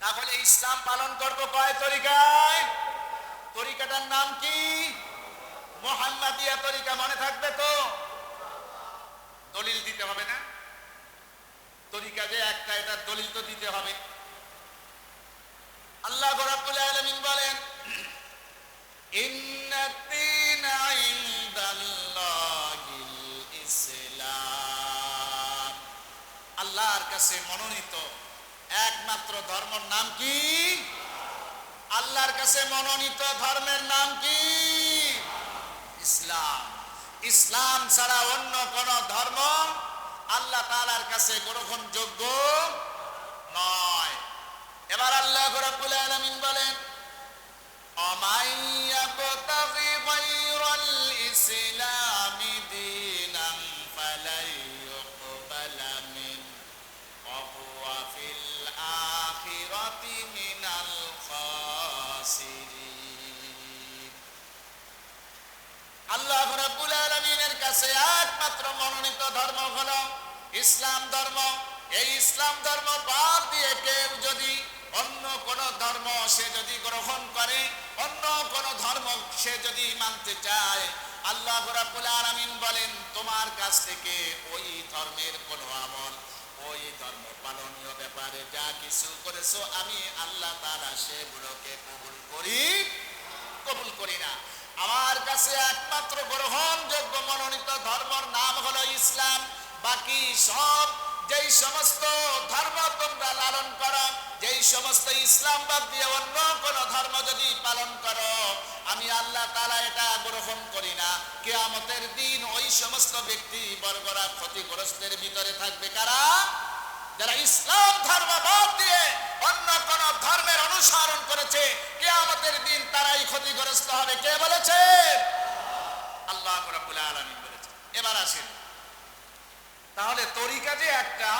তাহলে ইসলাম পালন করব কয় তরিকায়? তরিকাটার নাম কি? মুহাম্মাদিয়া তরিকা। মনে থাকবে তো? দলিল দিতে হবে না? তরিকা যে একটা, এটার দলিল তো দিতে হবে। আল্লাহ রাব্বুল আলামিন বলেন, ইন্নাদ-দীনা ইনদাল্লাহিল ইসলাম। আল্লাহর কাছে মনোনীত একমাত্র ধর্মের নাম কি? আল্লাহর কাছে মনোনীত ধর্মের নাম কি? ইসলাম। ইসলাম ছাড়া অন্য কোন ধর্ম আল্লাহ তাআলার কাছে গ্রহণযোগ্য নয়। এবার আল্লাহ রাব্বুল আলামিন বলেন, অমাইয়াবতাগি গায়রাল ইসলামি দীনান ফালাই ইউকবালা মিন ওয়া হুয়া ফিল আখিরাতি মিনাল খাসিরিন। আল্লাহ রাব্বুল আলামিনের কাছে একমাত্র মনোনীত ধর্ম হলো ইসলাম ধর্ম। এই ইসলাম ধর্ম বাদ দিয়ে কেউ যদি অন্য কোন ধর্ম সে যদি গ্রহণ করে, অন্য কোন ধর্ম সে যদি মানতে চায়, আল্লাহ রাব্বুল আলামিন বলেন, তোমার কাছ থেকে ওই ধর্মের কোন আমল, ওই ধর্ম পালনীয় ব্যাপারে যা কিছু করেছো, আমি আল্লাহ তাআলা সেগুলোকে কবুল করি না। আমার কাছে একমাত্র গ্রহণযোগ্য মনোনীত ধর্মের নাম হলো ইসলাম। বাকি সব যেই সমস্ত ধর্ম তোমরা লালন করো, যেই সমস্ত ইসলাম বাদ দিয়ে অন্য কোন ধর্ম যদি পালন করো, আমি আল্লাহ তাআলা এটা গ্রহণ করি না। কিয়ামতের দিন ওই সমস্ত ব্যক্তি বর্বরা ক্ষতিগ্রস্তের ভিতরে থাকবে। কারা? যারা ইসলাম ধর্ম বাদ দিয়ে অন্য কোন ধর্মের অনুসরণ করেছে, কিয়ামতের দিন তারাই ক্ষতিগ্রস্ত হবে। কে বলেছে? আল্লাহ রাব্বুল আলামিন বলেছে। এবার আসেন, তাহলে তরিকা যে একটা,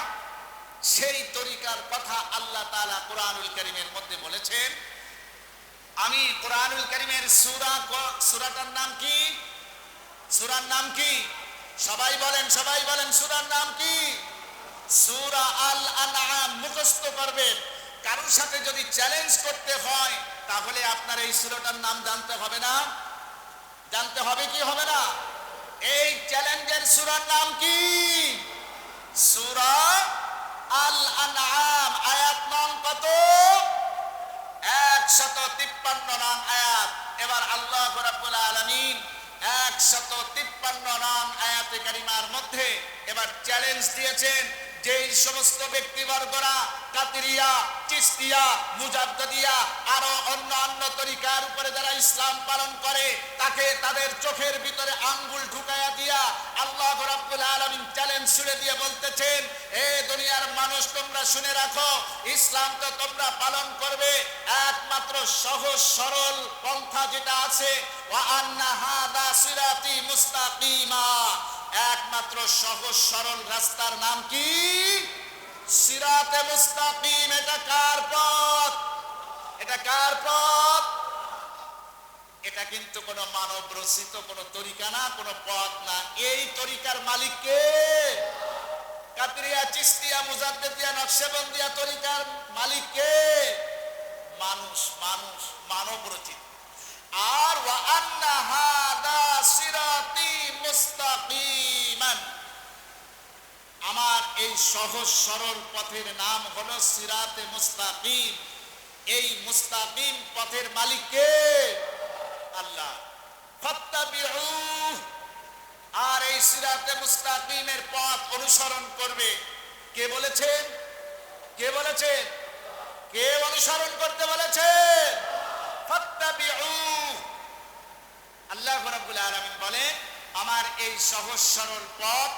সেই তরিকার কথা আল্লাহ তাআলা কোরআনুল কারীমের মধ্যে বলেছেন। আমি কোরআনুল কারীমের সূরাটার নাম কি? সূরার নাম কি? সবাই বলেন, সবাই বলেন, সূরার নাম কি? সূরা আল আনআম মুখস্থ করবেন। কারোর সাথে যদি চ্যালেঞ্জ করতে হয়, তাহলে আপনার এই সূরাটার নাম জানতে হবে না? জানতে হবে কি হবে না? এই চ্যালেঞ্জের সূরার নাম কি? সূরা আল আনআম। আয়াত নং কত? 153 নং আয়াত। এবার আল্লাহ রাব্বুল আলামিন 153 নং আয়াতে কারিমার মধ্যে এবার চ্যালেঞ্জ দিয়েছেন, যেই সমস্ত ব্যক্তিবর্গরা কাদরিয়া, চিশতিয়া, মুজাদ্দিদিয়া আরো অন্যান্য তরিকার উপরে যারা ইসলাম পালন করে, তাকে তাদের চোখের ভিতরে আঙ্গুল ঢুকায়া দিয়া আল্লাহ রাব্বুল আলামিন চ্যালেঞ্জ ছুড়ে দিয়ে বলতেছেন, এ দুনিয়ার মানুষ, তোমরা শুনে রাখো, ইসলাম তো তোমরা পালন করবে একমাত্র সহজ সরল পন্থা যেটা আছে, ওয়া আন্না হাদা সিরাতি মুস্তাকিমা। একমাত্র সহজ সরল রাস্তার নাম কি? সিরাতে মুস্তাকিম। এটা কার পথ? এটা কার পথ? এটা কিন্তু কোনো মানব রচিত কোনো তরিকা না, কোনো পথ না। এই তরিকার মালিক কে? কাদরিয়া, চিশতিয়া, মুজাদ্দিদিয়া, নকশবন্দিয়া তরিকার মালিক কে? মানুষ, মানুষ, মানব রচিত। আর ওয়া আন্না হাদা সিরাতি মুস্তাকিমান, আমার এই সহজ সরল পথের নাম হলো সিরাতে মুস্তাকিম। এই মুস্তাকিম পথের মালিক কে? আল্লাহ। ফাত্তাবিউ, আর এই সিরাতে মুস্তাকিমের পথ অনুসরণ করবে। কে বলেছেন? কে বলেছেন? কে অনুসরণ করতে বলেছে? ফাত্তাবিউ। আল্লাহ রাব্বুল আলামিন বলেন, আমার এই সহজ সরল পথ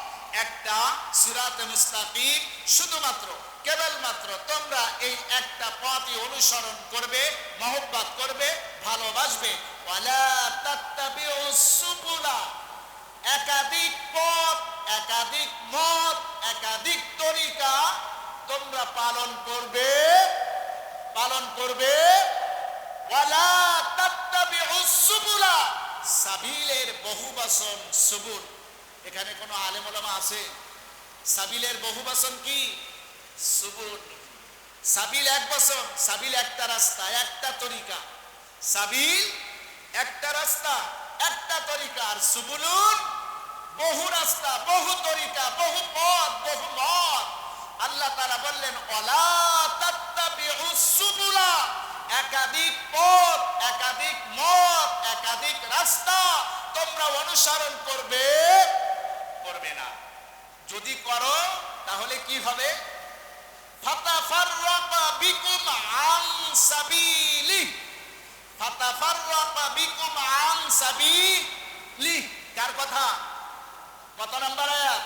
একটা সিরাতে মুস্তাকিম, শুধুমাত্র কেবলমাত্র তোমরা এই একটা পথই অনুসরণ করবে, মহব্বত করবে, ভালোবাসবে। ওয়ালা তাত্তাবিউস সুবুলা, একাধিক পথ, একাধিক মত, একাধিক তরিকা তোমরা পালন করবে, পালন করবে। ওয়ালা তাত্তাবিউস সুবুলা, সাবিলের বহুবচন সুবুল। এখানে কোনো আলেম ওলামা আছে? সাবিলের বহুবচন কি? সুবুল। সাবিল এক বছর, সাবিল একটা রাস্তা, একটা তরিকা। সাবিল একটা রাস্তা, একটা তরিকা। আর সুবুলুন বহু রাস্তা, বহু তরিকা, বহু পথ, বহু মত। আল্লাহ তাআলা বললেন ওয়ালা তাত্তাবিউস সুবুলা, একাধিক পথ, একাধিক মত, একাধিক রাস্তা তোমরা অনুসরণ করবে না। যদি করো তাহলে কি হবে? ফাতাফাররাকা বিকুম আন সাবিলি, ফাতাফাররাকা বিকুম আন সাবিলি। কার কথা? কত নম্বর আয়াত?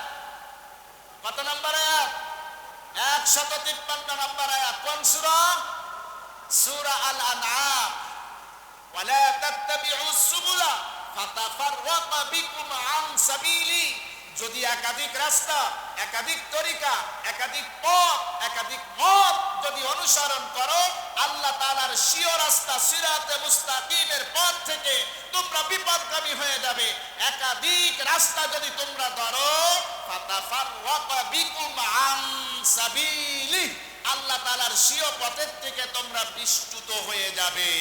কত নম্বর আয়াত? 153 নম্বর আয়াত। কোন সূরা? সূরা আল আনআম। ওয়ালা তাত্তাবিউস সুবুলা ফাতাফাররাকা বিকুম আন সাবিলি। যদি একাধিক রাস্তা, একাধিক তরিকা, একাধিক পথ, একাধিক মত যদি অনুসরণ করো, আল্লাহ তাআলার স্বীয় রাস্তা সিরাতে মুস্তাকিমের পথ থেকে তোমরা বিপদগামী হয়ে যাবে। একাধিক রাস্তা যদি তোমরা ধরো, ফাতাফাররাকা বিকুম আন সাবিলি, আল্লাহ তাআলার স্বীয় পথের থেকে তোমরা বিচ্যুত হয়ে যাবে।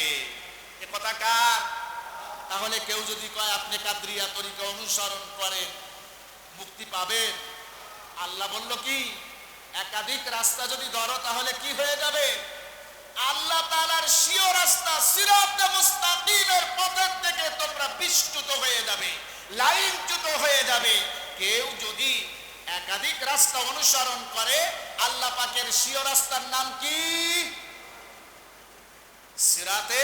এ কথা কার? তাহলে কেউ যদি কয় আপনি কাদরিয়া তরিকা অনুসরণ করেন মুক্তি পাবেন, আল্লাহ বলল কি একাধিক রাস্তা যদি ধরো তাহলে কি হয়ে যাবে? আল্লাহ তাআলার স্বীয় রাস্তা সিরাতে মুস্তাকিমের পথের থেকে তোমরা বিচ্যুত হয়ে যাবে, লাইনচ্যুত হয়ে যাবে। কেউ যদি একাধিক রাস্তা অনুসরণ করে, আল্লাহ পাকের স্বীয় রাস্তার নাম কি? সিরাতে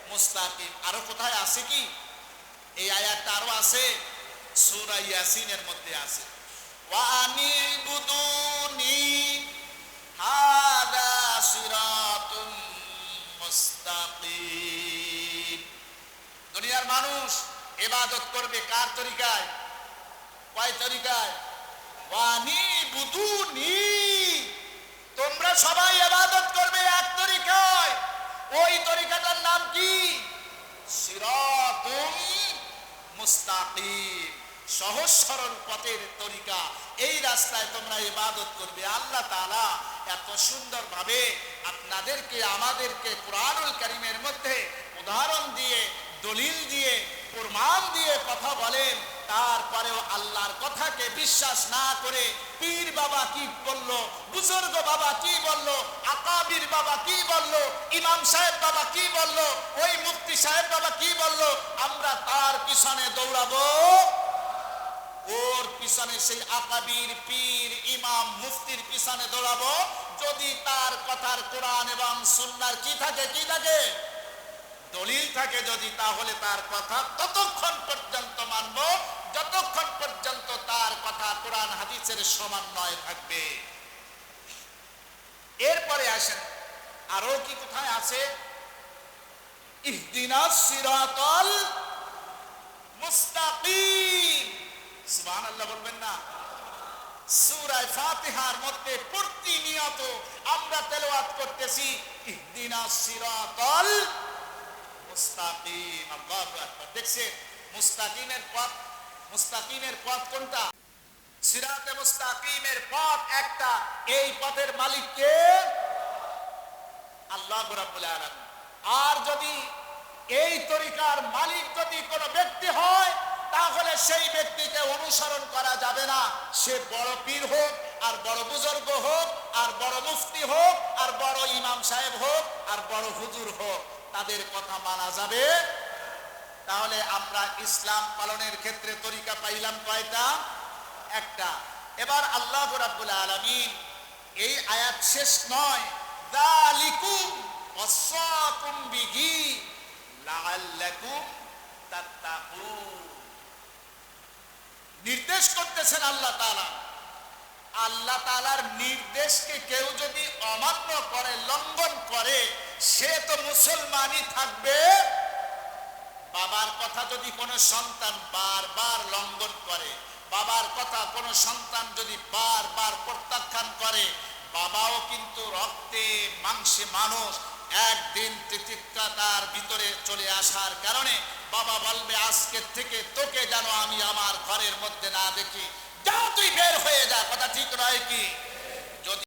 মুস্তাকিম। আরো কোথায় আছে কি? এই আয়াতটা আরো আছে, সূরা ইয়াসিনের মধ্যে আছে। ওয়া আনিবুদুনি হাদা সিরাতুম মুস্তাকিম। দুনিয়ার মানুষ ইবাদত করবে কার তরিকায়? কয় তরিকায়? ওয়া আনিবুদুনি, তোমরা সবাই ইবাদত করবে এক তরিকায়। ওই তরিকাটার নাম কি? সিরাতুম মুস্তাকিম, সহজ সরল পথের তরিকা। এই রাস্তায় তোমরা ইবাদত করবে। আল্লাহ তাআলা এত সুন্দর ভাবে আপনাদেরকে আমাদেরকে কুরআনুল কারীমের মধ্যে উদাহরণ দিয়ে, দলিল দিয়ে, প্রমাণ দিয়ে কথা বলেন। তারপরেও আল্লাহর কথাকে বিশ্বাস না করে পীর বাবা কি বললো, বুজুর্গ বাবা কি বললো, আকাবির বাবা কি বললো, ইমাম সাহেব বাবা কি বললো, ওই মুফতি সাহেব বাবা কি বললো, আমরা তার পিছনে দৌড়াবো। ওর পিছনে সেই আকাবির, পীর, ইমাম, মুফতির পিছনে দৌড়াবো যদি তার কথার কোরআন এবং সুন্নাহর কি থাকে? কি থাকে? দলিল থাকে যদি, তাহলে তার কথা ততক্ষণ পর্যন্ত মানব যতক্ষণ পর্যন্ত তার কথা কোরআন হাদিসের সমন্বয় থাকবে। এরপরে আসেন আরো কি কোথায় আছে? ইহদিনাস সিরাতাল মুস্তাকিম। সুবহানাল্লাহ বলবেন না? সূরা ফাতিহার মধ্যে প্রতিনিয়ত আমরা তেলাওয়াত করতেছি ইহদিনাস সিরাতাল মুস্তাকিম। আল্লাহু আকবার। দেখছেন মুস্তাকিমের পথ, মুস্তাকিমের পথ কোনটা? সিরাতে মুস্তাকিমের পথ একটা। এই পথের মালিক কে? আল্লাহ রাব্বুল আলামিন। আর যদি এই তরিকার মালিক যদি কোনো ব্যক্তি হয়, তাহলে সেই ব্যক্তিকে অনুসরণ করা যাবে না। সে বড় পীর হোক, আর বড় বুজুর্গ হোক, আর বড় মুফতি হোক, আর বড় ইমাম সাহেব হোক, আর বড় হুজুর হোক, তাদের কথা মানা যাবে। তাহলে আমরা ইসলাম পালনের ক্ষেত্রে তরিকা পাইলাম কয়টা? একটা। এবার আল্লাহ রাব্বুল আলামিন এই আয়াত শেষ নয়, যালিকুম ওয়াসাকুম বিহি লাআল্লাকুম তাত্তাকুন, নির্দেশ করতেছেন আল্লাহ তাআলা। আল্লাহ তাআলার নির্দেশকে কেউ যদি অমান্য করে, লঙ্ঘন করে, সে তো মুসলমানই থাকবে। বাবার কথা যদি কোনো সন্তান বারবার লঙ্ঘন করে, বাবার কথা কোনো সন্তান যদি বারবার প্রত্যাখ্যান করে, বাবাও কিন্তু রক্তে মাংসে মানুষ। একদিন তিতিক্ষাতার ভিতরে চলে আসার কারণে বাবা বলবে আজকের থেকে তোকে যেন আমি আমার ঘরের মধ্যে না দেখি, যা তুই বের হয়ে যা। কথা ঠিক নয় কি?